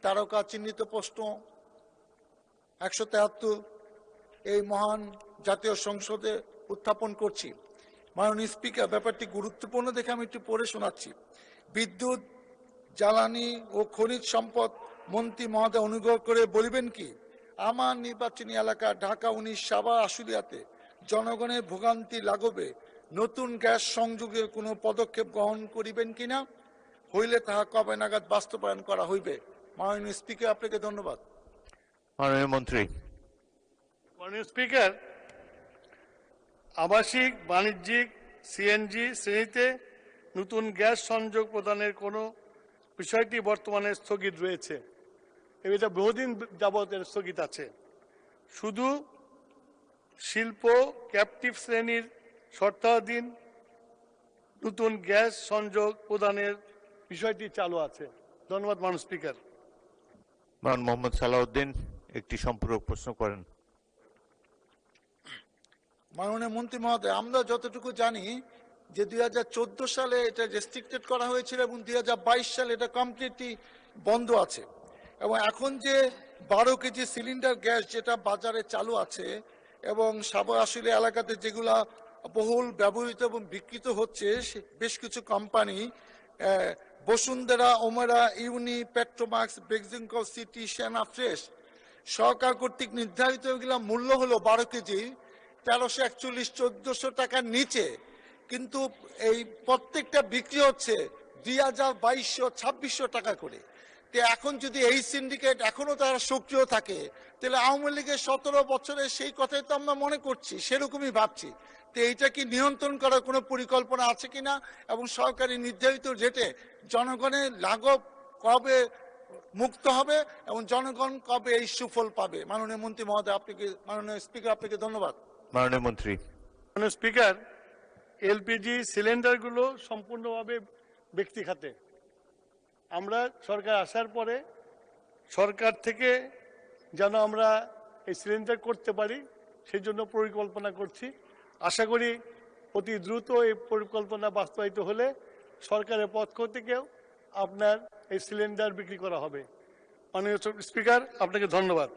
তারকা চিহ্নিত প্রশ্ন 173 এই মহান জাতীয় সংসদে উত্থাপন করছি। মাননীয় স্পিকার, ব্যাপারটি গুরুত্বপূর্ণ দেখে আমি একটু পড়ে শোনাচ্ছি। বিদ্যুৎ, জ্বালানি ও খনিজ সম্পদ মন্ত্রী মহোদয় অনুগ্রহ করে বলিবেন কি আমার নির্বাচনী এলাকা ঢাকা 19 সাভার আশুলিয়াতে জনগণের ভোগান্তি লাঘবে নতুন গ্যাস সংযোগের কোনো পদক্ষেপ গ্রহণ করিবেন কিনা, হইলে তাহা কবে নাগাদ বাস্তবায়ন করা হইবে? মাননীয় স্পিকার, আপনাকে ধন্যবাদ। মাননীয় মন্ত্রী। মাননীয় স্পিকার, আবাসিক, বাণিজ্যিক, সিএনজি শ্রেণীতে নতুন গ্যাস সংযোগ প্রদানের কোনো বিষয়টি বর্তমানে স্থগিত রয়েছে। এটা বহুদিন যাবৎ স্থগিত আছে। শুধু শিল্প ক্যাপটিভ শ্রেণীর শর্তাধীন নতুন গ্যাস সংযোগ প্রদানের বিষয়টি চালু আছে। ধন্যবাদ মাননীয় স্পিকার। মোহাম্মদ সালাউদ্দিন একটি সম্পূরক প্রশ্ন করেন। মাননীয় মন্ত্রী মহোদয়, আমরা যতটুকু জানি যে 2014 সালে এটা রেস্ট্রিক্টেড করা হয়েছিল এবং 2022 সালে এটা কমপ্লিটলি বন্ধ আছে, এবং এখন যে 12 কেজি সিলিন্ডার গ্যাস যেটা বাজারে চালু আছে এবং সাভার আশুলিয়া এলাকাতে যেগুলা বহুল ব্যবহৃত এবং বিক্রিত হচ্ছে, বেশ কিছু কোম্পানি বসুন্ধরা, ওমেরা, ইউনি, পেট্রোমাক্স, বেক্সিমকো সিটি, সেনা ফ্রেশ সরকার কর্তৃক নির্ধারিত এগুলা মূল্য হলো 12 কেজি 1341-1400 টাকার নিচে, কিন্তু এই প্রত্যেকটা বিক্রি হচ্ছে 2200-2600 টাকা করে। তো এখন যদি এই সিন্ডিকেট এখনো তারা সক্রিয় থাকে, তাহলে আওয়ামী লীগের 17 বছরের সেই কথাই তো আমরা মনে করছি, সেরকমই ভাবছি। তো এইটা কি নিয়ন্ত্রণ করার কোনো পরিকল্পনা আছে কিনা, এবং সরকারি নির্ধারিত রেটে জনগণের লাঘব কবে মুক্ত হবে এবং জনগণ কবে এই সুফল পাবে? মাননীয় মন্ত্রী মহোদয়, আপনাকে, মাননীয় স্পিকার, আপনাকে ধন্যবাদ। মাননীয় মন্ত্রী। মাননীয় স্পিকার, এলপিজি সিলিন্ডারগুলো সম্পূর্ণভাবে ব্যক্তি খাতে। আমরা সরকার আসার পরে সরকার থেকে যেন আমরা এই সিলিন্ডার করতে পারি সেই জন্য পরিকল্পনা করছি। আশা করি অতি দ্রুত এই পরিকল্পনা বাস্তবায়িত হলে সরকারের পক্ষ থেকেও আপনার এই সিলিন্ডার বিক্রি করা হবে। মাননীয় স্পিকার, আপনাকে ধন্যবাদ।